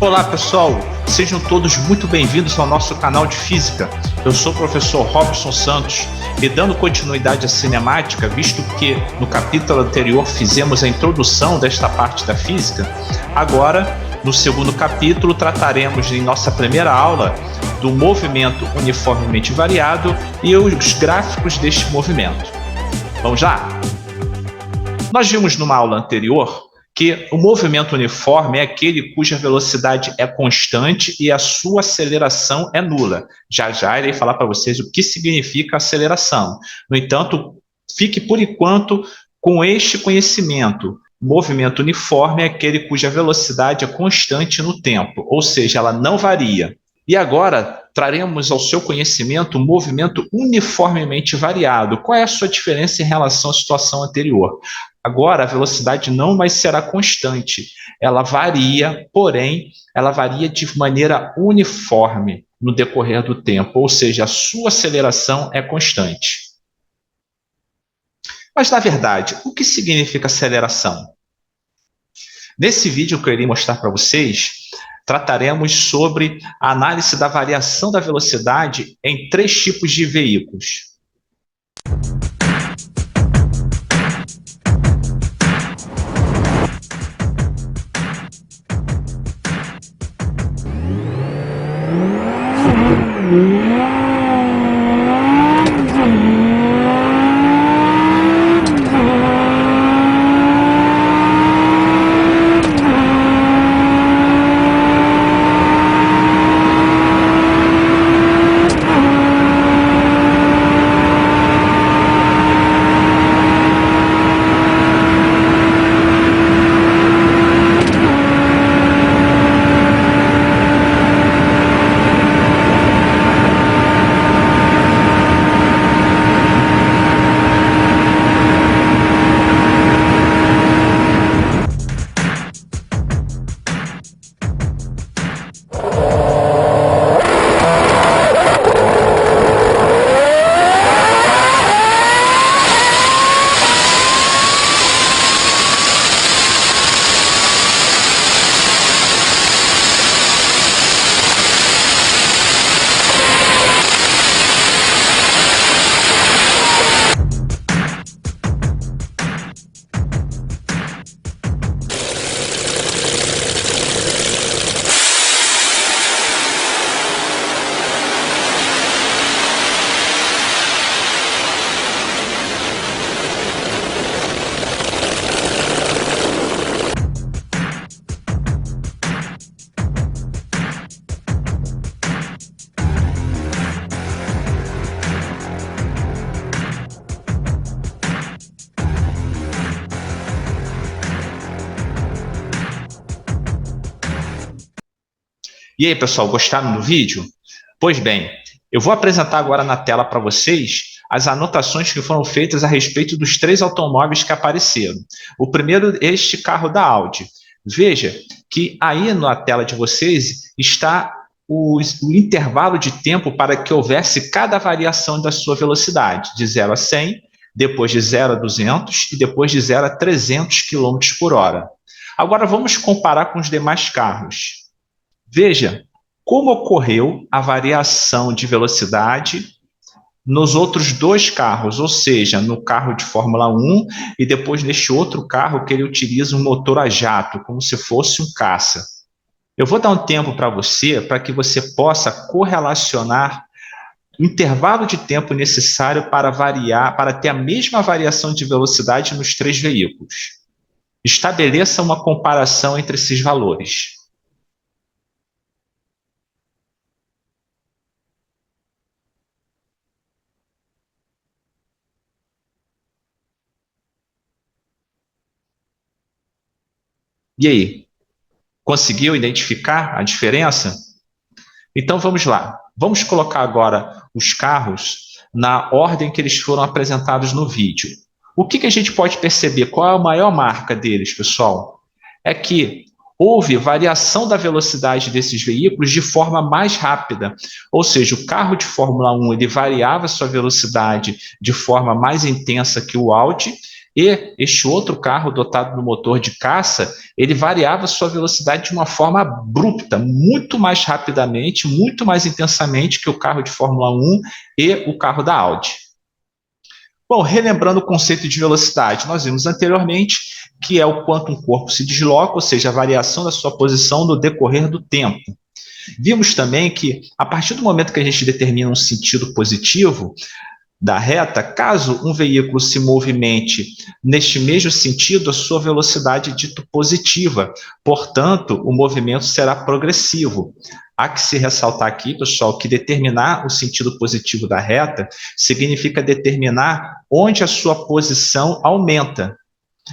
Olá pessoal, sejam todos muito bem-vindos ao nosso canal de Física. Eu sou o professor Robson Santos e dando continuidade à cinemática, visto que no capítulo anterior fizemos a introdução desta parte da física, agora no segundo capítulo trataremos em nossa primeira aula do movimento uniformemente variado e os gráficos deste movimento. Vamos lá? Nós vimos numa aula anterior que o movimento uniforme é aquele cuja velocidade é constante e a sua aceleração é nula. Já já irei falar para vocês o que significa aceleração. No entanto, fique por enquanto com este conhecimento. O movimento uniforme é aquele cuja velocidade é constante no tempo, ou seja, ela não varia. E agora traremos ao seu conhecimento o movimento uniformemente variado. Qual é a sua diferença em relação à situação anterior? Agora, a velocidade não mais será constante, ela varia, porém, ela varia de maneira uniforme no decorrer do tempo, ou seja, a sua aceleração é constante. Mas, na verdade, o que significa aceleração? Nesse vídeo que eu irei mostrar para vocês, trataremos sobre a análise da variação da velocidade em 3 tipos de veículos. E aí, pessoal, gostaram do vídeo? Pois bem, eu vou apresentar agora na tela para vocês as anotações que foram feitas a respeito dos 3 automóveis que apareceram. O primeiro, este carro da Audi. Veja que aí na tela de vocês está o intervalo de tempo para que houvesse cada variação da sua velocidade, de 0 a 100, depois de 0 a 200 e depois de 0 a 300 km por hora. Agora vamos comparar com os demais carros. Veja como ocorreu a variação de velocidade nos outros 2 carros, ou seja, no carro de Fórmula 1 e depois neste outro carro que ele utiliza um motor a jato, como se fosse um caça. Eu vou dar um tempo para que você possa correlacionar o intervalo de tempo necessário para ter a mesma variação de velocidade nos 3 veículos. Estabeleça uma comparação entre esses valores. E aí, conseguiu identificar a diferença? Então vamos lá. Vamos colocar agora os carros na ordem que eles foram apresentados no vídeo. O que a gente pode perceber? Qual é a maior marca deles, pessoal? É que houve variação da velocidade desses veículos de forma mais rápida. Ou seja, o carro de Fórmula 1 ele variava sua velocidade de forma mais intensa que o Audi, E este outro carro dotado do motor de caça, ele variava sua velocidade de uma forma abrupta, muito mais rapidamente, muito mais intensamente que o carro de Fórmula 1 e o carro da Audi. Bom, relembrando o conceito de velocidade, nós vimos anteriormente que é o quanto um corpo se desloca, ou seja, a variação da sua posição no decorrer do tempo. Vimos também que, a partir do momento que a gente determina um sentido positivo da reta, caso um veículo se movimente neste mesmo sentido, a sua velocidade é dita positiva, portanto, o movimento será progressivo. Há que se ressaltar aqui, pessoal, que determinar o sentido positivo da reta significa determinar onde a sua posição aumenta.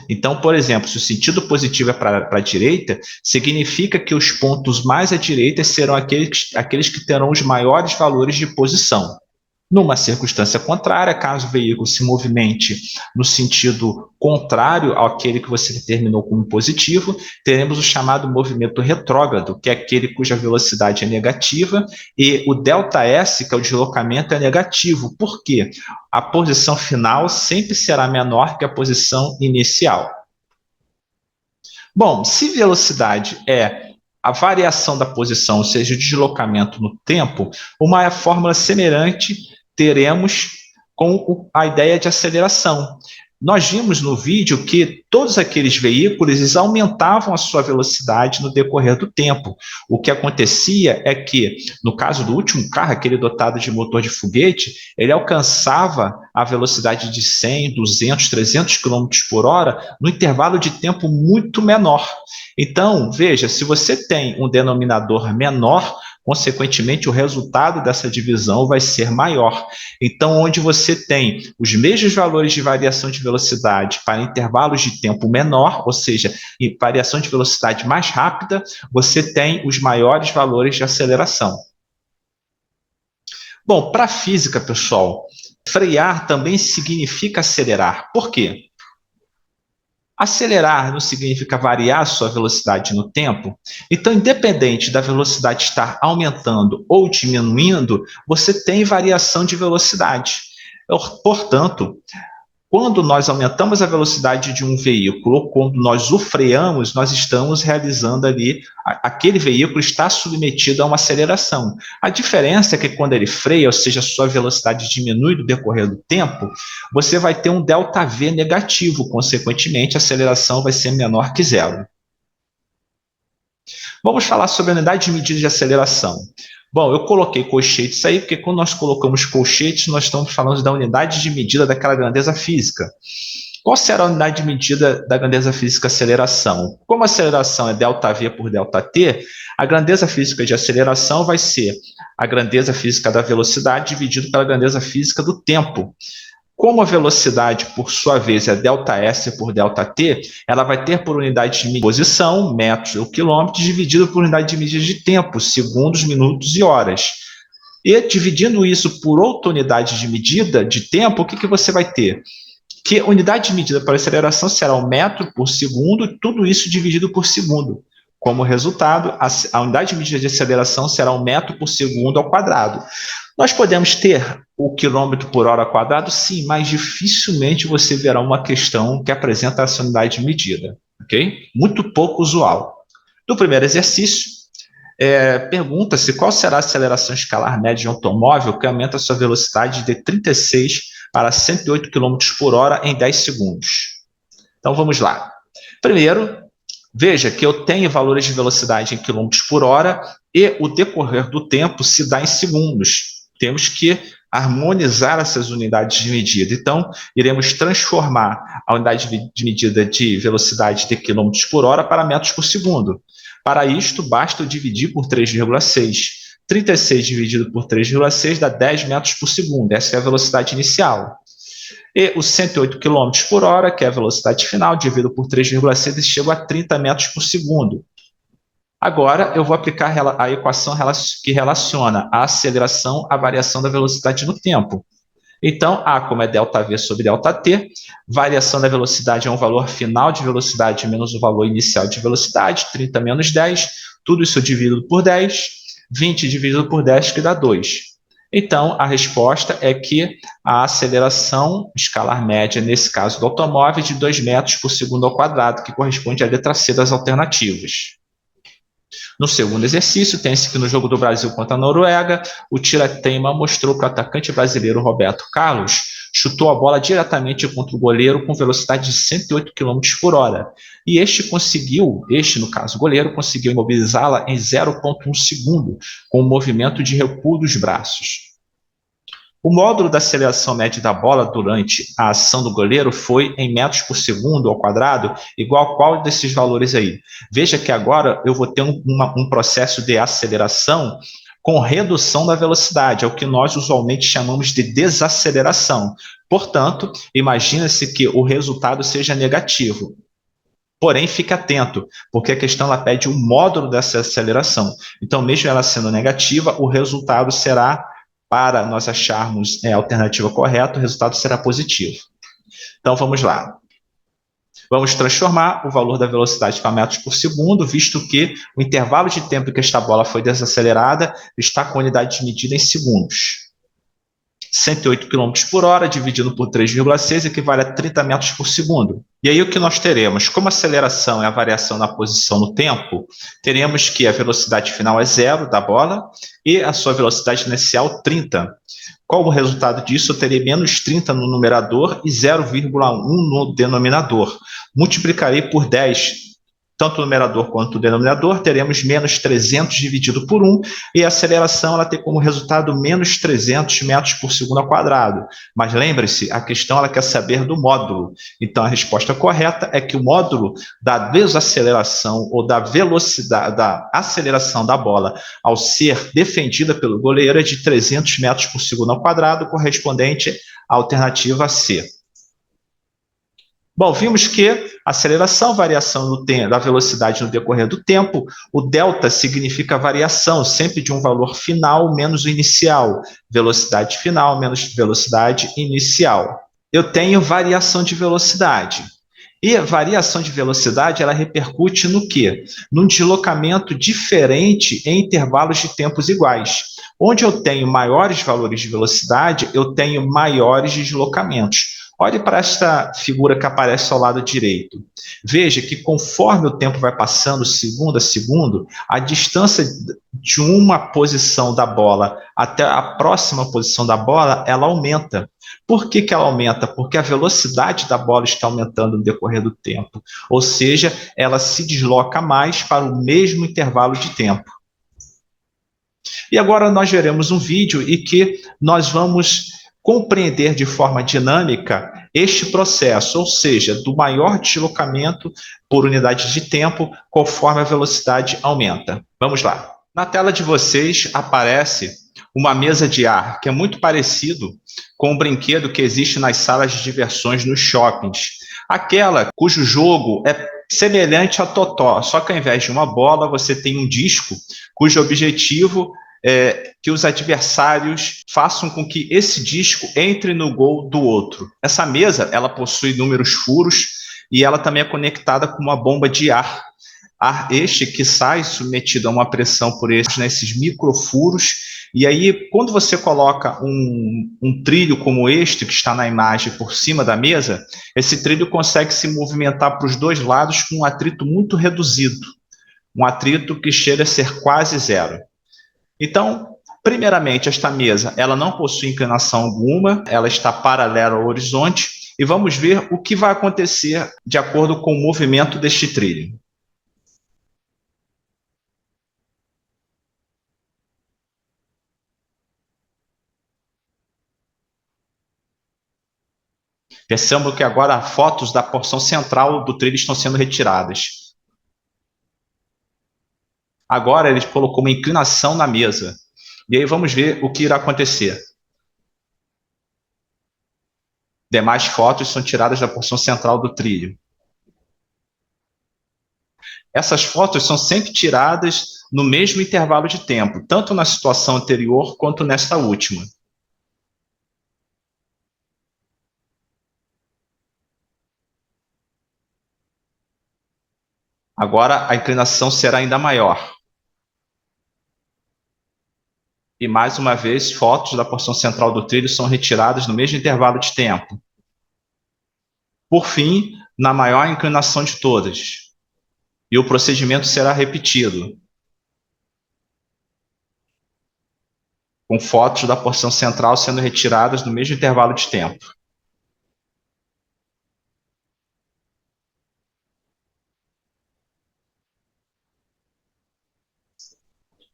Então, por exemplo, se o sentido positivo é para a direita, significa que os pontos mais à direita serão aqueles que terão os maiores valores de posição. Numa circunstância contrária, caso o veículo se movimente no sentido contrário àquele que você determinou como positivo, teremos o chamado movimento retrógrado, que é aquele cuja velocidade é negativa, e o ΔS, que é o deslocamento, é negativo. Por quê? A posição final sempre será menor que a posição inicial. Bom, se velocidade é a variação da posição, ou seja, o deslocamento no tempo, uma fórmula semelhante teremos com a ideia de aceleração. Nós vimos no vídeo que todos aqueles veículos eles aumentavam a sua velocidade no decorrer do tempo. O que acontecia é que, no caso do último carro, aquele dotado de motor de foguete, ele alcançava a velocidade de 100, 200, 300 km por hora no intervalo de tempo muito menor. Então, veja, se você tem um denominador menor, consequentemente, o resultado dessa divisão vai ser maior. Então, onde você tem os mesmos valores de variação de velocidade para intervalos de tempo menor, ou seja, em variação de velocidade mais rápida, você tem os maiores valores de aceleração. Bom, para a física, pessoal, frear também significa acelerar. Por quê? Acelerar não significa variar a sua velocidade no tempo. Então, independente da velocidade estar aumentando ou diminuindo, você tem variação de velocidade. Portanto, quando nós aumentamos a velocidade de um veículo, ou quando nós o freamos, nós estamos realizando ali, aquele veículo está submetido a uma aceleração. A diferença é que quando ele freia, ou seja, a sua velocidade diminui no decorrer do tempo, você vai ter um ΔV negativo, consequentemente a aceleração vai ser menor que zero. Vamos falar sobre a unidade de medida de aceleração. Bom, eu coloquei colchetes aí, porque quando nós colocamos colchetes, nós estamos falando da unidade de medida daquela grandeza física. Qual será a unidade de medida da grandeza física aceleração? Como a aceleração é ΔV por ΔT, a grandeza física de aceleração vai ser a grandeza física da velocidade dividido pela grandeza física do tempo. Como a velocidade, por sua vez, é ΔS por ΔT, ela vai ter por unidade de posição, metros ou quilômetros, dividido por unidade de medida de tempo, segundos, minutos e horas. E dividindo isso por outra unidade de medida de tempo, o que você vai ter? Que a unidade de medida para aceleração será o metro por segundo, e tudo isso dividido por segundo. Como resultado, a unidade de medida de aceleração será um metro por segundo ao quadrado. Nós podemos ter o quilômetro por hora ao quadrado, sim, mas dificilmente você verá uma questão que apresenta essa unidade de medida, ok? Muito pouco usual. No primeiro exercício, pergunta-se qual será a aceleração escalar média de um automóvel que aumenta a sua velocidade de 36 para 108 km por hora em 10 segundos. Então, vamos lá. Primeiro, veja que eu tenho valores de velocidade em quilômetros por hora e o decorrer do tempo se dá em segundos. Temos que harmonizar essas unidades de medida. Então, iremos transformar a unidade de medida de velocidade de quilômetros por hora para metros por segundo. Para isto, basta eu dividir por 3,6. 36 dividido por 3,6 dá 10 metros por segundo. Essa é a velocidade inicial. E os 108 km por hora, que é a velocidade final, dividido por 3,6, e chego a 30 metros por segundo. Agora, eu vou aplicar a equação que relaciona a aceleração à variação da velocidade no tempo. Então, A como é ΔV sobre ΔT, variação da velocidade é um valor final de velocidade menos o valor inicial de velocidade, 30 menos 10, tudo isso dividido por 10, 20 dividido por 10 que dá 2. Então, a resposta é que a aceleração escalar média, nesse caso do automóvel, é de 2 metros por segundo ao quadrado, que corresponde à letra C das alternativas. No segundo exercício, tem-se que no jogo do Brasil contra a Noruega, o tira-teima mostrou que o atacante brasileiro Roberto Carlos chutou a bola diretamente contra o goleiro com velocidade de 108 quilômetros por hora. E no caso, o goleiro, conseguiu imobilizá-la em 0,1 segundo, com o movimento de recuo dos braços. O módulo da aceleração média da bola durante a ação do goleiro foi em metros por segundo ao quadrado, igual a qual desses valores aí? Veja que agora eu vou ter um processo de aceleração com redução da velocidade, é o que nós usualmente chamamos de desaceleração. Portanto, imagina-se que o resultado seja negativo. Porém, fique atento, porque a questão ela pede o módulo dessa aceleração. Então, mesmo ela sendo negativa, o resultado será, para nós acharmos a alternativa correta, o resultado será positivo. Então, vamos lá. Vamos transformar o valor da velocidade para metros por segundo, visto que o intervalo de tempo em que esta bola foi desacelerada está com a unidade de medida em segundos. 108 km por hora dividido por 3,6 equivale a 30 metros por segundo. E aí o que nós teremos? Como a aceleração é a variação na posição no tempo, teremos que a velocidade final é 0 da bola e a sua velocidade inicial 30. Qual o resultado disso? Eu terei menos 30 no numerador e 0,1 no denominador. Multiplicarei por 10 tanto o numerador quanto o denominador, teremos menos 300 dividido por 1, e a aceleração ela tem como resultado menos 300 metros por segundo ao quadrado. Mas lembre-se, a questão ela quer saber do módulo. Então, a resposta correta é que o módulo da desaceleração ou da velocidade, da aceleração da bola ao ser defendida pelo goleiro é de 300 metros por segundo ao quadrado, correspondente à alternativa C. Bom, vimos que aceleração, variação da velocidade no decorrer do tempo, o delta significa variação, sempre de um valor final menos o inicial, velocidade final menos velocidade inicial. Eu tenho variação de velocidade. E a variação de velocidade, ela repercute no quê? Num deslocamento diferente em intervalos de tempos iguais. Onde eu tenho maiores valores de velocidade, eu tenho maiores deslocamentos. Olhe para esta figura que aparece ao lado direito. Veja que conforme o tempo vai passando, segundo a segundo, a distância de uma posição da bola até a próxima posição da bola, ela aumenta. Por que ela aumenta? Porque a velocidade da bola está aumentando no decorrer do tempo. Ou seja, ela se desloca mais para o mesmo intervalo de tempo. E agora nós veremos um vídeo em que nós vamos compreender de forma dinâmica este processo, ou seja, do maior deslocamento por unidade de tempo conforme a velocidade aumenta. Vamos lá. Na tela de vocês aparece uma mesa de ar, que é muito parecido com o brinquedo que existe nas salas de diversões nos shoppings. Aquela cujo jogo é semelhante a totó, só que ao invés de uma bola, você tem um disco cujo objetivo que os adversários façam com que esse disco entre no gol do outro. Essa mesa, ela possui inúmeros furos e ela também é conectada com uma bomba de ar. Ar este que sai submetido a uma pressão por nesses microfuros. E aí, quando você coloca um trilho como este, que está na imagem por cima da mesa, esse trilho consegue se movimentar para os dois lados com um atrito muito reduzido. Um atrito que chega a ser quase zero. Então, primeiramente, esta mesa ela não possui inclinação alguma, ela está paralela ao horizonte, e vamos ver o que vai acontecer de acordo com o movimento deste trilho. Percebam que agora fotos da porção central do trilho estão sendo retiradas. Agora ele colocou uma inclinação na mesa. E aí vamos ver o que irá acontecer. Demais fotos são tiradas da porção central do trilho. Essas fotos são sempre tiradas no mesmo intervalo de tempo, tanto na situação anterior quanto nesta última. Agora a inclinação será ainda maior. E mais uma vez, fotos da porção central do trilho são retiradas no mesmo intervalo de tempo. Por fim, na maior inclinação de todas. E o procedimento será repetido, com fotos da porção central sendo retiradas no mesmo intervalo de tempo.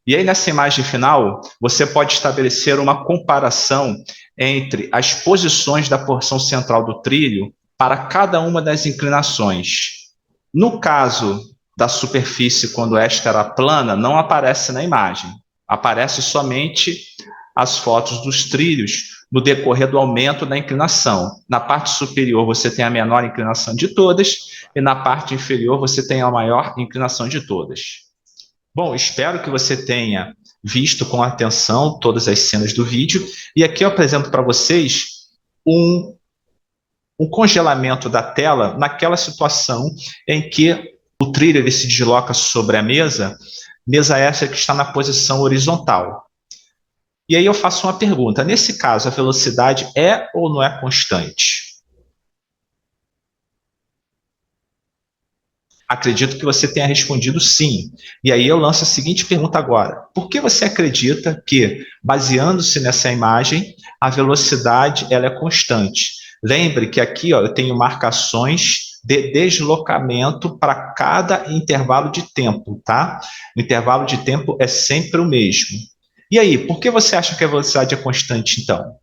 E aí, nessa imagem final, você pode estabelecer uma comparação entre as posições da porção central do trilho para cada uma das inclinações. No caso da superfície, quando esta era plana, não aparece na imagem. Aparece somente as fotos dos trilhos no decorrer do aumento da inclinação. Na parte superior, você tem a menor inclinação de todas, e na parte inferior, você tem a maior inclinação de todas. Bom, espero que você tenha visto com atenção todas as cenas do vídeo, e aqui eu apresento para vocês um congelamento da tela naquela situação em que o trilho ele se desloca sobre a mesa essa que está na posição horizontal. E aí eu faço uma pergunta, nesse caso a velocidade é ou não é constante? Acredito que você tenha respondido sim. E aí eu lanço a seguinte pergunta agora. Por que você acredita que, baseando-se nessa imagem, a velocidade ela é constante? Lembre que aqui eu tenho marcações de deslocamento para cada intervalo de tempo, tá? O intervalo de tempo é sempre o mesmo. E aí, por que você acha que a velocidade é constante, então?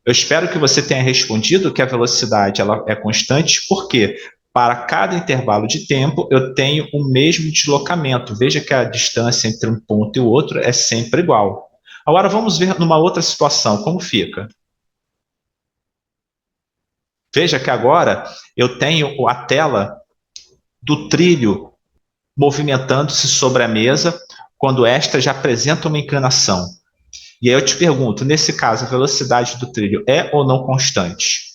Eu espero que você tenha respondido que a velocidade ela é constante, porque para cada intervalo de tempo eu tenho o mesmo deslocamento. Veja que a distância entre um ponto e o outro é sempre igual. Agora vamos ver numa outra situação, como fica. Veja que agora eu tenho a tela do trilho movimentando-se sobre a mesa, quando esta já apresenta uma inclinação. E aí eu te pergunto, nesse caso, a velocidade do trilho é ou não constante?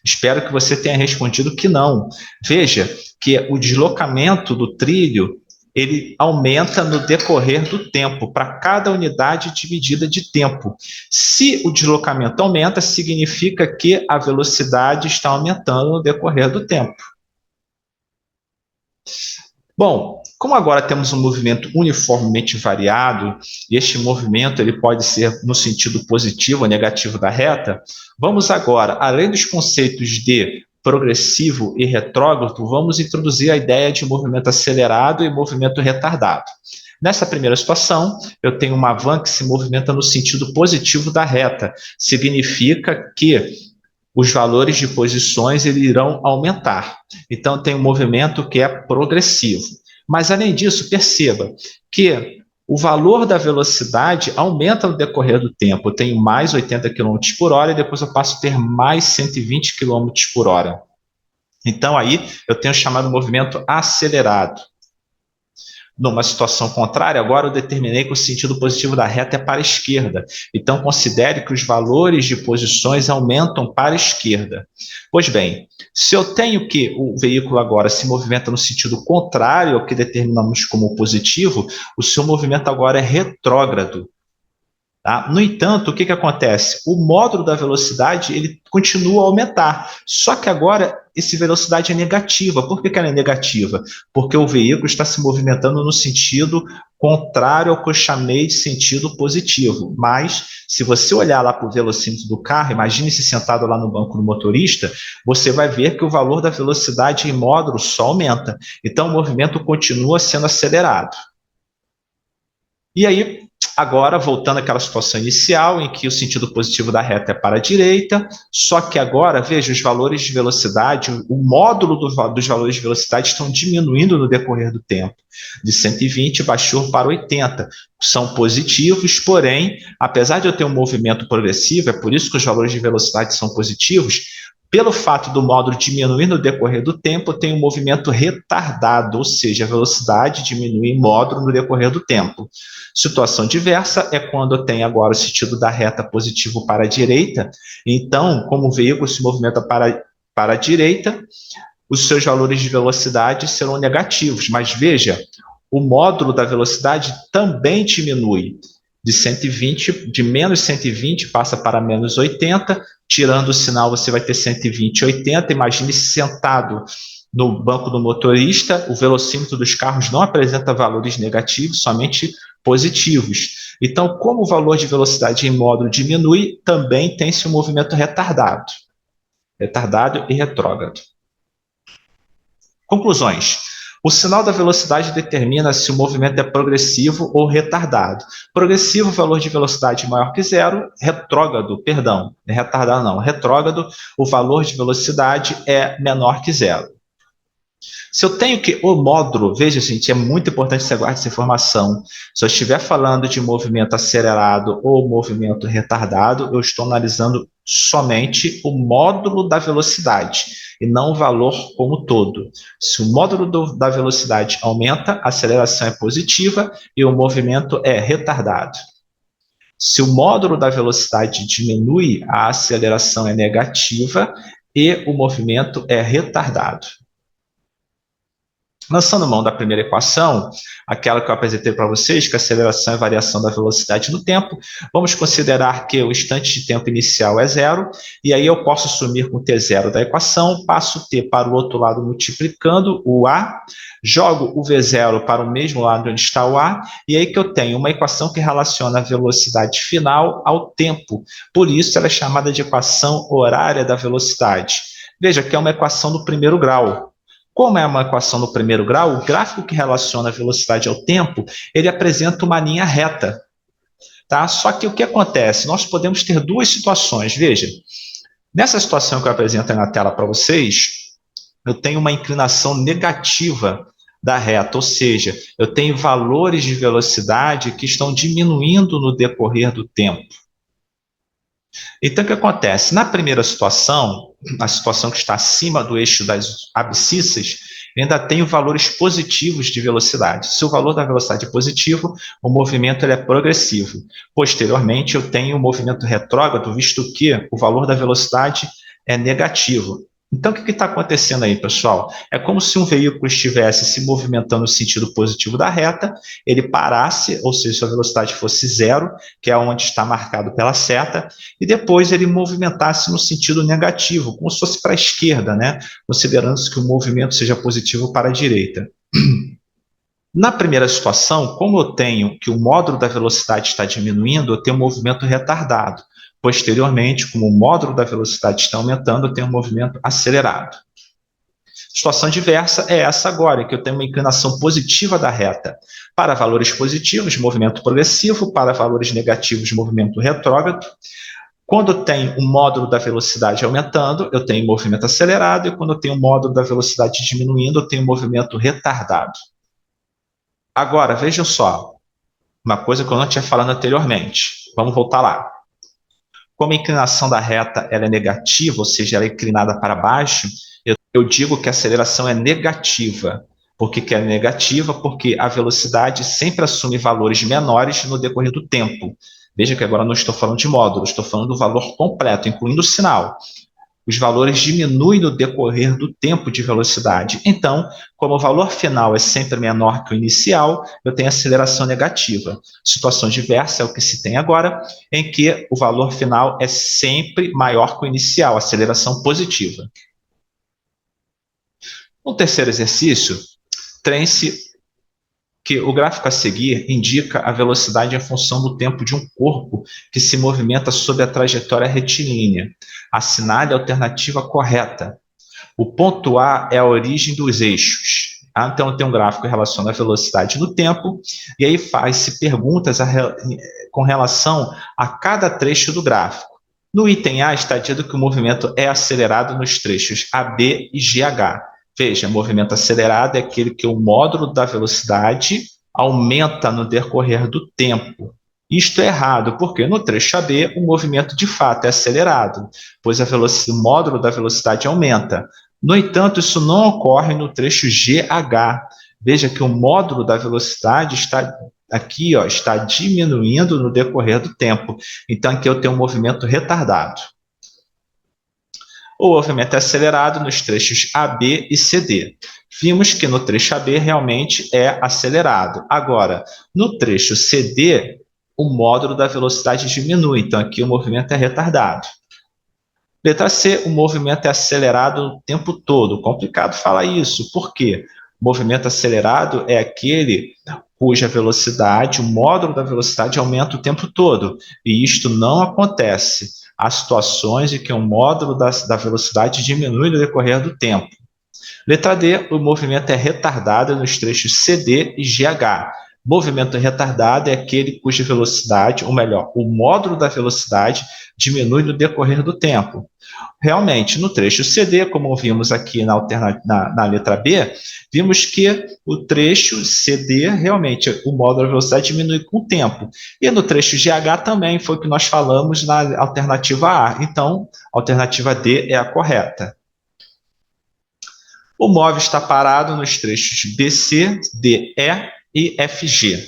Espero que você tenha respondido que não. Veja que o deslocamento do trilho ele aumenta no decorrer do tempo, para cada unidade de medida de tempo. Se o deslocamento aumenta, significa que a velocidade está aumentando no decorrer do tempo. Bom, como agora temos um movimento uniformemente variado, e este movimento ele pode ser no sentido positivo ou negativo da reta, vamos agora, além dos conceitos de progressivo e retrógrado, vamos introduzir a ideia de movimento acelerado e movimento retardado. Nessa primeira situação, eu tenho uma van que se movimenta no sentido positivo da reta. Significa que os valores de posições irão aumentar. Então, tem um movimento que é progressivo. Mas, além disso, perceba que o valor da velocidade aumenta no decorrer do tempo. Eu tenho mais 80 km por hora e depois eu passo a ter mais 120 km por hora. Então, aí eu tenho o chamado movimento acelerado. Numa situação contrária, agora eu determinei que o sentido positivo da reta é para a esquerda. Então, considere que os valores de posições aumentam para a esquerda. Pois bem, se eu tenho que o veículo agora se movimenta no sentido contrário ao que determinamos como positivo, o seu movimento agora é retrógrado. Tá? No entanto, o que acontece? O módulo da velocidade ele continua a aumentar, só que agora essa velocidade é negativa. Por que ela é negativa? Porque o veículo está se movimentando no sentido contrário ao que eu chamei de sentido positivo. Mas, se você olhar lá para o velocímetro do carro, imagine-se sentado lá no banco do motorista, você vai ver que o valor da velocidade em módulo só aumenta. Então, o movimento continua sendo acelerado. E aí, agora, voltando àquela situação inicial, em que o sentido positivo da reta é para a direita, só que agora, veja, os valores de velocidade, o módulo dos valores de velocidade estão diminuindo no decorrer do tempo. De 120 baixou para 80. São positivos, porém, apesar de eu ter um movimento progressivo, é por isso que os valores de velocidade são positivos, pelo fato do módulo diminuir no decorrer do tempo, tem um movimento retardado, ou seja, a velocidade diminui em módulo no decorrer do tempo. Situação diversa é quando eu tenho agora o sentido da reta positivo para a direita. Então, como o veículo se movimenta para a direita, os seus valores de velocidade serão negativos. Mas veja, o módulo da velocidade também diminui. De 120, de menos 120 passa para menos 80, tirando o sinal você vai ter 120 e 80. Imagine sentado no banco do motorista, o velocímetro dos carros não apresenta valores negativos, somente positivos. Então, como o valor de velocidade em módulo diminui, também tem-se um movimento retardado e retrógrado. Conclusões. O sinal da velocidade determina se o movimento é progressivo ou retardado. Progressivo, valor de velocidade maior que zero. Retrógrado, perdão, retardado não, retrógrado, o valor de velocidade é menor que zero. Se eu tenho que o módulo, veja, gente, é muito importante que você guarde essa informação. Se eu estiver falando de movimento acelerado ou movimento retardado, eu estou analisando somente o módulo da velocidade e não o valor como todo. Se o módulo da velocidade aumenta, a aceleração é positiva e o movimento é retardado. Se o módulo da velocidade diminui, a aceleração é negativa e o movimento é retardado. Lançando mão da primeira equação, aquela que eu apresentei para vocês, que a aceleração é a variação da velocidade no tempo, vamos considerar que o instante de tempo inicial é zero, e aí eu posso sumir com T0 da equação, passo o T para o outro lado multiplicando o A, jogo o V0 para o mesmo lado onde está o A, e aí que eu tenho uma equação que relaciona a velocidade final ao tempo. Por isso ela é chamada de equação horária da velocidade. Veja que é uma equação do primeiro grau. Como é uma equação do primeiro grau, o gráfico que relaciona a velocidade ao tempo, ele apresenta uma linha reta. Tá? Só que o que acontece? Nós podemos ter duas situações. Veja, nessa situação que eu apresento aí na tela para vocês, eu tenho uma inclinação negativa da reta, ou seja, eu tenho valores de velocidade que estão diminuindo no decorrer do tempo. Então, o que acontece? Na primeira situação, a situação que está acima do eixo das abscissas, eu ainda tenho valores positivos de velocidade. Se o valor da velocidade é positivo, o movimento ele é progressivo. Posteriormente, eu tenho o movimento retrógrado, visto que o valor da velocidade é negativo. Então, o que está acontecendo aí, pessoal? É como se um veículo estivesse se movimentando no sentido positivo da reta, ele parasse, ou seja, sua velocidade fosse zero, que é onde está marcado pela seta, e depois ele movimentasse no sentido negativo, como se fosse para a esquerda, né? Considerando-se que o movimento seja positivo para a direita. Na primeira situação, como eu tenho que o módulo da velocidade está diminuindo, eu tenho um movimento retardado. Posteriormente, como o módulo da velocidade está aumentando, eu tenho um movimento acelerado. Situação diversa é essa agora, em que eu tenho uma inclinação positiva da reta. Para valores positivos, movimento progressivo, para valores negativos, movimento retrógrado. Quando eu tenho o módulo da velocidade aumentando, eu tenho movimento acelerado, e quando eu tenho o módulo da velocidade diminuindo, eu tenho movimento retardado. Agora, vejam só, uma coisa que eu não tinha falado anteriormente. Vamos voltar lá. Como a inclinação da reta ela é negativa, ou seja, ela é inclinada para baixo, eu digo que a aceleração é negativa. Por que é negativa? Porque a velocidade sempre assume valores menores no decorrer do tempo. Veja que agora não estou falando de módulo, estou falando do valor completo, incluindo o sinal. Os valores diminuem no decorrer do tempo de velocidade. Então, como o valor final é sempre menor que o inicial, eu tenho aceleração negativa. Situação diversa é o que se tem agora, em que o valor final é sempre maior que o inicial, aceleração positiva. No terceiro exercício, treine-se que o gráfico a seguir indica a velocidade em função do tempo de um corpo que se movimenta sob a trajetória retilínea. Assinale a alternativa correta. O ponto A é a origem dos eixos. Então, tem um gráfico que relaciona a velocidade no tempo, e aí faz-se perguntas com relação a cada trecho do gráfico. No item A está dito que o movimento é acelerado nos trechos AB e GH. Veja, movimento acelerado é aquele que o módulo da velocidade aumenta no decorrer do tempo. Isto é errado, porque no trecho AB o movimento de fato é acelerado, pois o módulo da velocidade aumenta. No entanto, isso não ocorre no trecho GH. Veja que o módulo da velocidade está aqui, ó, está diminuindo no decorrer do tempo. Então, aqui eu tenho um movimento retardado. O movimento é acelerado nos trechos AB e CD. Vimos que no trecho AB realmente é acelerado. Agora, no trecho CD, o módulo da velocidade diminui, então aqui o movimento é retardado. Letra C, o movimento é acelerado o tempo todo. Complicado falar isso, por quê? O movimento acelerado é aquele cuja velocidade, o módulo da velocidade aumenta o tempo todo, e isto não acontece. Há situações em que o módulo da velocidade diminui no decorrer do tempo. Letra D, o movimento é retardado nos trechos CD e GH. Movimento retardado é aquele cuja velocidade, ou melhor, o módulo da velocidade diminui no decorrer do tempo. Realmente, no trecho CD, como vimos aqui na letra B, vimos que o trecho CD, realmente, o módulo da velocidade diminui com o tempo. E no trecho GH também foi o que nós falamos na alternativa A. Então, a alternativa D é a correta. O móvel está parado nos trechos BC, DE e FG.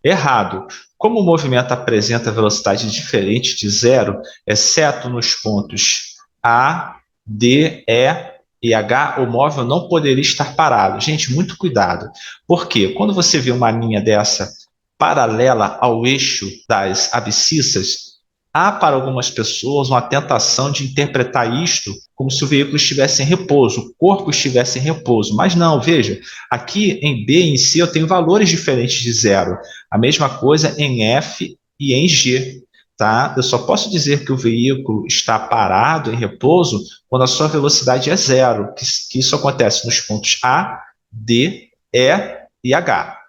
Errado. Como o movimento apresenta velocidade diferente de zero, exceto nos pontos A, D, E e H, o móvel não poderia estar parado. Gente, muito cuidado. Por quê? Quando você vê uma linha dessa paralela ao eixo das abscissas, há para algumas pessoas uma tentação de interpretar isto como se o veículo estivesse em repouso, o corpo estivesse em repouso. Mas não, veja, aqui em B e em C eu tenho valores diferentes de zero. A mesma coisa em F e em G. Tá? Eu só posso dizer que o veículo está parado, em repouso, quando a sua velocidade é zero, que isso acontece nos pontos A, D, E e H.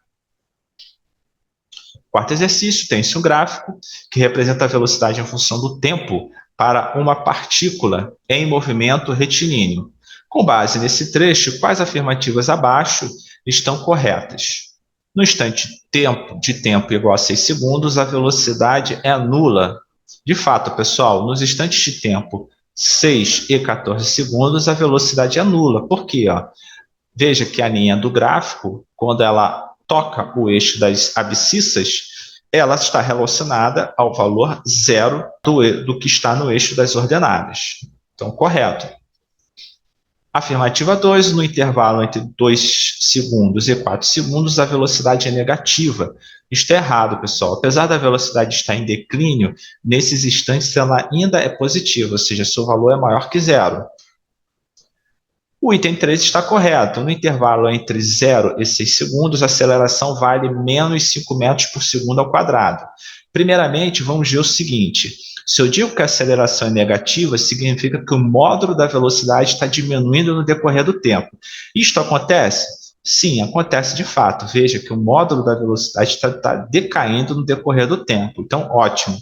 Quarto exercício, tem-se um gráfico que representa a velocidade em função do tempo para uma partícula em movimento retilíneo. Com base nesse trecho, quais afirmativas abaixo estão corretas? No instante de tempo igual a 6 segundos, a velocidade é nula. De fato, pessoal, nos instantes de tempo 6 e 14 segundos, a velocidade é nula. Por quê? Veja que a linha do gráfico, quando ela toca o eixo das abscissas, ela está relacionada ao valor zero do que está no eixo das ordenadas. Então, correto. Afirmativa 2, no intervalo entre 2 segundos e 4 segundos, a velocidade é negativa. Isto é errado, pessoal. Apesar da velocidade estar em declínio, nesses instantes ela ainda é positiva, ou seja, seu valor é maior que zero. O item 3 está correto. No intervalo entre 0 e 6 segundos, a aceleração vale menos 5 metros por segundo ao quadrado. Primeiramente, vamos ver o seguinte. Se eu digo que a aceleração é negativa, significa que o módulo da velocidade está diminuindo no decorrer do tempo. Isto acontece? Sim, acontece de fato. Veja que o módulo da velocidade está decaindo no decorrer do tempo. Então, ótimo.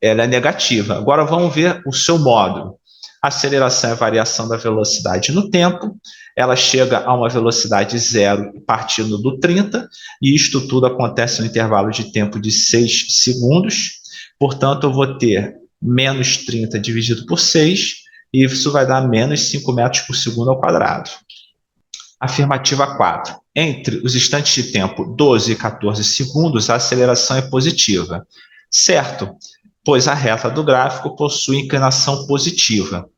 Ela é negativa. Agora, vamos ver o seu módulo. A aceleração é a variação da velocidade no tempo, ela chega a uma velocidade zero partindo do 30, e isto tudo acontece no intervalo de tempo de 6 segundos, portanto, eu vou ter menos 30 dividido por 6, e isso vai dar menos 5 metros por segundo ao quadrado. Afirmativa 4. Entre os instantes de tempo 12 e 14 segundos, a aceleração é positiva. Certo, pois a reta do gráfico possui inclinação positiva.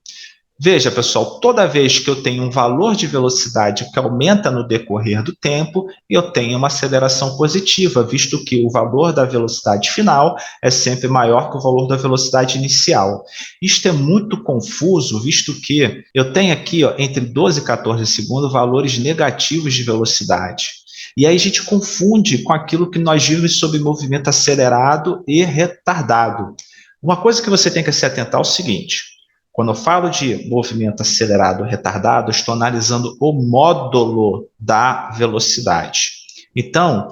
Veja, pessoal, toda vez que eu tenho um valor de velocidade que aumenta no decorrer do tempo, eu tenho uma aceleração positiva, visto que o valor da velocidade final é sempre maior que o valor da velocidade inicial. Isto é muito confuso, visto que eu tenho aqui, entre 12 e 14 segundos, valores negativos de velocidade. E aí a gente confunde com aquilo que nós vimos sobre movimento acelerado e retardado. Uma coisa que você tem que se atentar é o seguinte: quando eu falo de movimento acelerado ou retardado, eu estou analisando o módulo da velocidade. Então,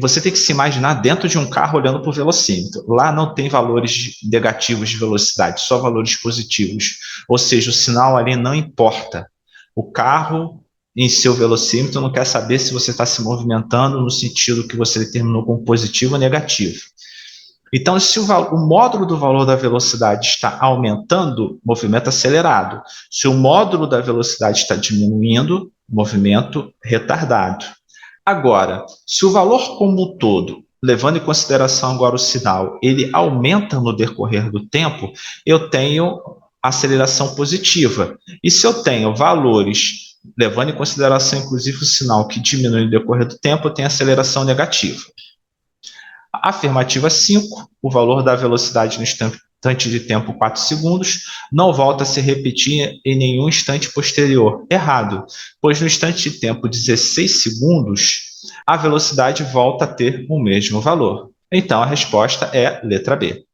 você tem que se imaginar dentro de um carro olhando para o velocímetro. Lá não tem valores negativos de velocidade, só valores positivos. Ou seja, o sinal ali não importa. O carro, em seu velocímetro, não quer saber se você está se movimentando no sentido que você determinou como positivo ou negativo. Então, se o módulo do valor da velocidade está aumentando, movimento acelerado. Se o módulo da velocidade está diminuindo, movimento retardado. Agora, se o valor como um todo, levando em consideração agora o sinal, ele aumenta no decorrer do tempo, eu tenho aceleração positiva. E se eu tenho valores, levando em consideração inclusive o sinal que diminui no decorrer do tempo, eu tenho aceleração negativa. Afirmativa 5, o valor da velocidade no instante de tempo 4 segundos não volta a se repetir em nenhum instante posterior. Errado, pois no instante de tempo 16 segundos, a velocidade volta a ter o mesmo valor. Então, a resposta é letra B.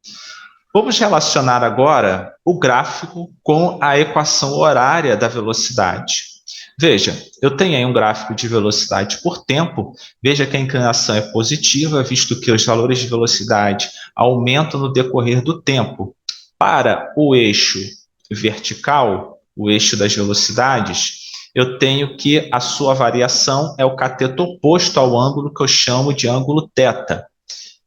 Vamos relacionar agora o gráfico com a equação horária da velocidade. Veja, eu tenho aí um gráfico de velocidade por tempo. Veja que a inclinação é positiva, visto que os valores de velocidade aumentam no decorrer do tempo. Para o eixo vertical, o eixo das velocidades, eu tenho que a sua variação é o cateto oposto ao ângulo que eu chamo de ângulo θ.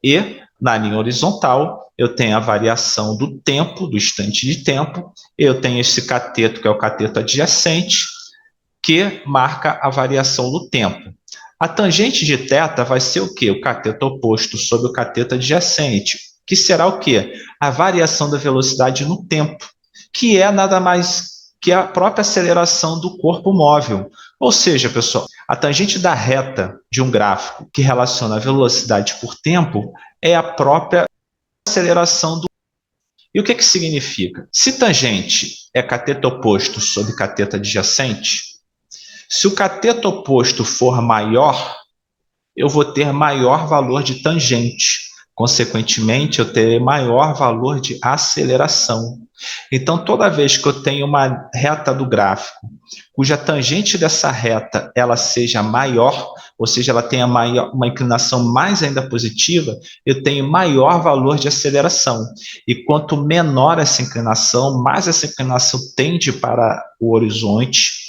E, na linha horizontal, eu tenho a variação do tempo, do instante de tempo. Eu tenho esse cateto, que é o cateto adjacente, que marca a variação do tempo. A tangente de θ vai ser o quê? O cateto oposto sobre o cateto adjacente, que será o quê? A variação da velocidade no tempo, que é nada mais que a própria aceleração do corpo móvel. Ou seja, pessoal, a tangente da reta de um gráfico que relaciona a velocidade por tempo é a própria aceleração do. E o que que significa? Se tangente é cateto oposto sobre cateto adjacente, se o cateto oposto for maior, eu vou ter maior valor de tangente. Consequentemente, eu terei maior valor de aceleração. Então, toda vez que eu tenho uma reta do gráfico, cuja tangente dessa reta ela seja maior, ou seja, ela tenha uma inclinação mais ainda positiva, eu tenho maior valor de aceleração. E quanto menor essa inclinação, mais essa inclinação tende para o horizonte,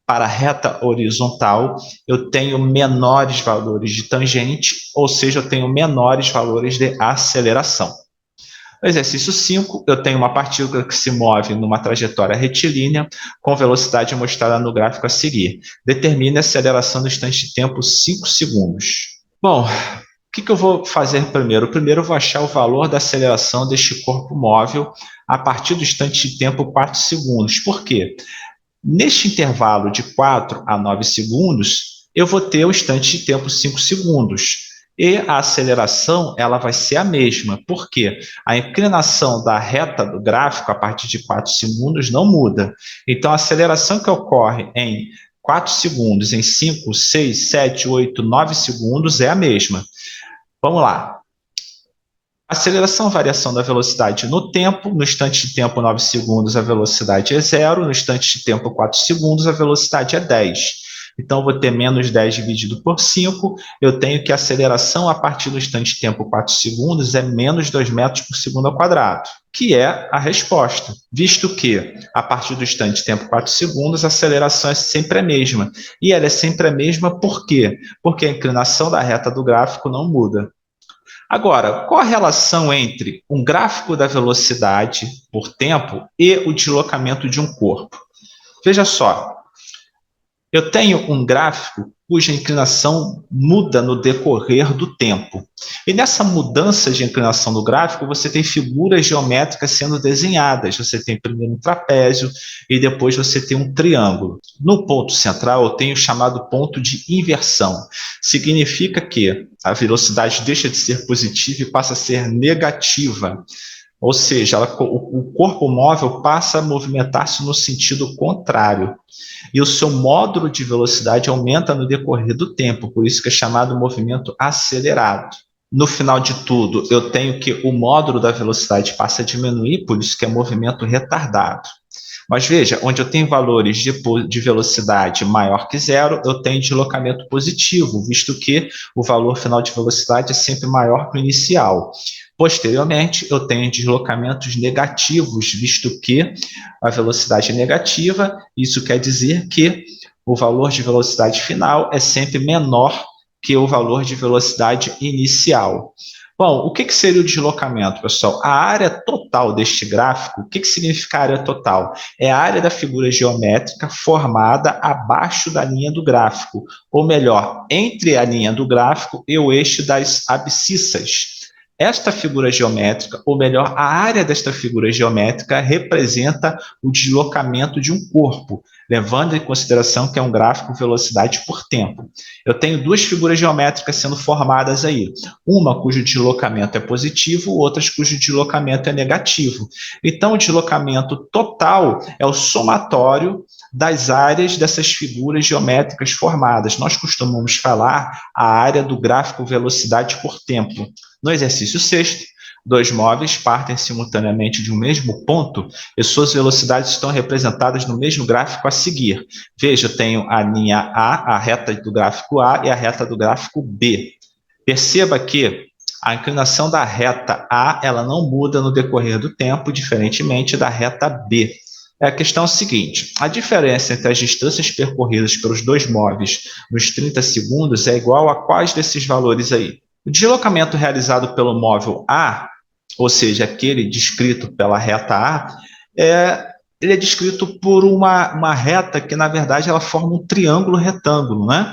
para a reta horizontal, eu tenho menores valores de tangente, ou seja, eu tenho menores valores de aceleração. No exercício 5, eu tenho uma partícula que se move numa trajetória retilínea com velocidade mostrada no gráfico a seguir. Determine a aceleração no instante de tempo 5 segundos. Bom, o que eu vou fazer primeiro? Primeiro eu vou achar o valor da aceleração deste corpo móvel a partir do instante de tempo 4 segundos. Por quê? Neste intervalo de 4 a 9 segundos, eu vou ter o instante de tempo 5 segundos. E a aceleração ela vai ser a mesma. Por quê? A inclinação da reta do gráfico a partir de 4 segundos não muda. Então, a aceleração que ocorre em 4 segundos, em 5, 6, 7, 8, 9 segundos é a mesma. Vamos lá. Aceleração, variação da velocidade no tempo. No instante de tempo 9 segundos, a velocidade é 0. No instante de tempo 4 segundos, a velocidade é 10. Então, eu vou ter menos 10 dividido por 5. Eu tenho que a aceleração a partir do instante de tempo 4 segundos é menos 2 metros por segundo ao quadrado, que é a resposta, visto que a partir do instante de tempo 4 segundos, a aceleração é sempre a mesma. E ela é sempre a mesma por quê? Porque a inclinação da reta do gráfico não muda. Agora, qual a relação entre um gráfico da velocidade por tempo e o deslocamento de um corpo? Veja só, eu tenho um gráfico cuja inclinação muda no decorrer do tempo. E nessa mudança de inclinação do gráfico, você tem figuras geométricas sendo desenhadas. Você tem primeiro um trapézio e depois você tem um triângulo. No ponto central, eu tenho o chamado ponto de inversão. Significa que a velocidade deixa de ser positiva e passa a ser negativa. Ou seja, o corpo móvel passa a movimentar-se no sentido contrário. E o seu módulo de velocidade aumenta no decorrer do tempo, por isso que é chamado movimento acelerado. No final de tudo, eu tenho que o módulo da velocidade passa a diminuir, por isso que é movimento retardado. Mas veja, onde eu tenho valores de velocidade maior que 0, eu tenho deslocamento positivo, visto que o valor final de velocidade é sempre maior que o inicial. Posteriormente, eu tenho deslocamentos negativos, visto que a velocidade é negativa. Isso quer dizer que o valor de velocidade final é sempre menor que o valor de velocidade inicial. Bom, o que seria o deslocamento, pessoal? A área total deste gráfico, o que significa a área total? É a área da figura geométrica formada abaixo da linha do gráfico, ou melhor, entre a linha do gráfico e o eixo das abscissas. Esta figura geométrica, ou melhor, a área desta figura geométrica representa o deslocamento de um corpo, levando em consideração que é um gráfico velocidade por tempo. Eu tenho duas figuras geométricas sendo formadas aí, uma cujo deslocamento é positivo, outras cujo deslocamento é negativo. Então, o deslocamento total é o somatório das áreas dessas figuras geométricas formadas. Nós costumamos falar a área do gráfico velocidade por tempo. No exercício 6º, dois móveis partem simultaneamente de um mesmo ponto e suas velocidades estão representadas no mesmo gráfico a seguir. Veja, eu tenho a linha A, a reta do gráfico A, e a reta do gráfico B. Perceba que a inclinação da reta A ela não muda no decorrer do tempo, diferentemente da reta B. A questão é a seguinte: a diferença entre as distâncias percorridas pelos dois móveis nos 30 segundos é igual a quais desses valores aí? O deslocamento realizado pelo móvel A, ou seja, aquele descrito pela reta A, ele é descrito por uma reta que, na verdade, ela forma um triângulo retângulo, né?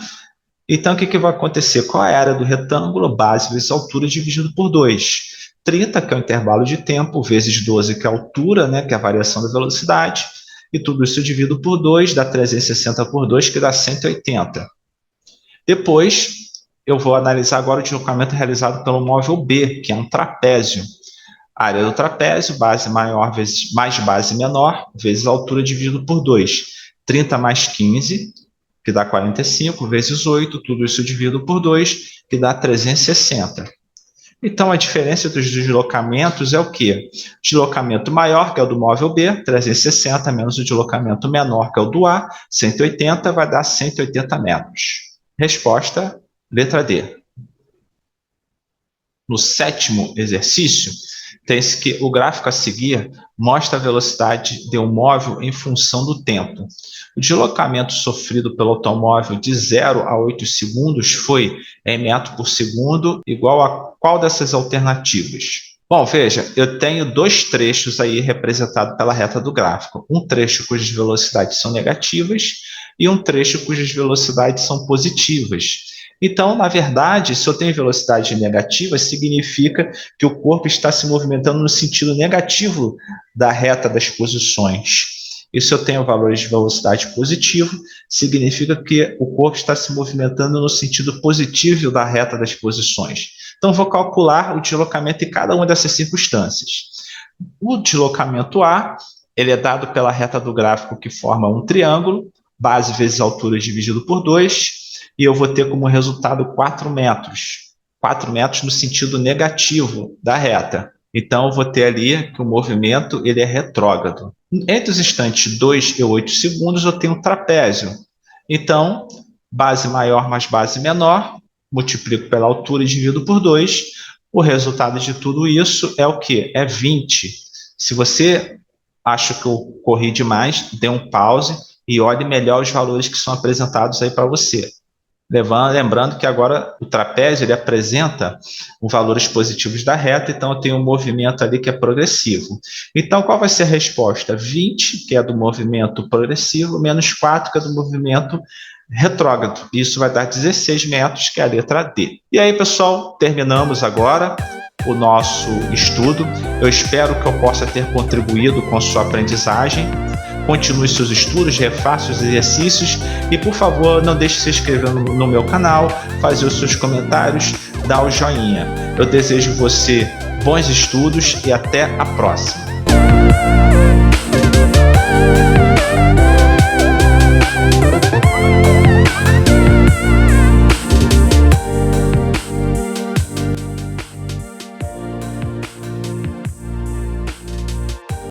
Então, o que vai acontecer? Qual é a área do retângulo? Base vezes altura dividido por 2. 30, que é o intervalo de tempo, vezes 12, que é a altura, né, que é a variação da velocidade, e tudo isso dividido por 2, dá 360 por 2, que dá 180. Depois, eu vou analisar agora o deslocamento realizado pelo móvel B, que é um trapézio. A área do trapézio, base maior vezes mais base menor, vezes a altura dividido por 2. 30 mais 15, que dá 45, vezes 8, tudo isso dividido por 2, que dá 360. Então, a diferença entre os deslocamentos é o quê? O deslocamento maior, que é o do móvel B, 360, menos o deslocamento menor, que é o do A, 180, vai dar 180 metros. Resposta, letra D. No 7º exercício, tem-se que o gráfico a seguir mostra a velocidade de um móvel em função do tempo. O deslocamento sofrido pelo automóvel de 0 a 8 segundos foi em metro por segundo, igual a qual dessas alternativas? Bom, veja, eu tenho dois trechos aí representados pela reta do gráfico. Um trecho cujas velocidades são negativas e um trecho cujas velocidades são positivas. Então, na verdade, se eu tenho velocidade negativa, significa que o corpo está se movimentando no sentido negativo da reta das posições. E se eu tenho valores de velocidade positivo, significa que o corpo está se movimentando no sentido positivo da reta das posições. Então, vou calcular o deslocamento em cada uma dessas circunstâncias. O deslocamento A, ele é dado pela reta do gráfico que forma um triângulo, base vezes altura dividido por 2, e eu vou ter como resultado 4 metros. 4 metros no sentido negativo da reta. Então, eu vou ter ali que o movimento ele é retrógrado. Entre os instantes 2 e 8 segundos, eu tenho um trapézio. Então, base maior mais base menor, multiplico pela altura e divido por 2. O resultado de tudo isso é o quê? É 20. Se você acha que eu corri demais, dê um pause e olhe melhor os valores que são apresentados aí para você. Lembrando que agora o trapézio ele apresenta os valores positivos da reta, então eu tenho um movimento ali que é progressivo. Então, qual vai ser a resposta? 20, que é do movimento progressivo, menos 4, que é do movimento retrógrado. Isso vai dar 16 metros, que é a letra D. E aí, pessoal, terminamos agora o nosso estudo. Eu espero que eu possa ter contribuído com a sua aprendizagem. Continue seus estudos, refaça os exercícios e, por favor, não deixe de se inscrever no meu canal, fazer os seus comentários, dar o joinha. Eu desejo você bons estudos e até a próxima.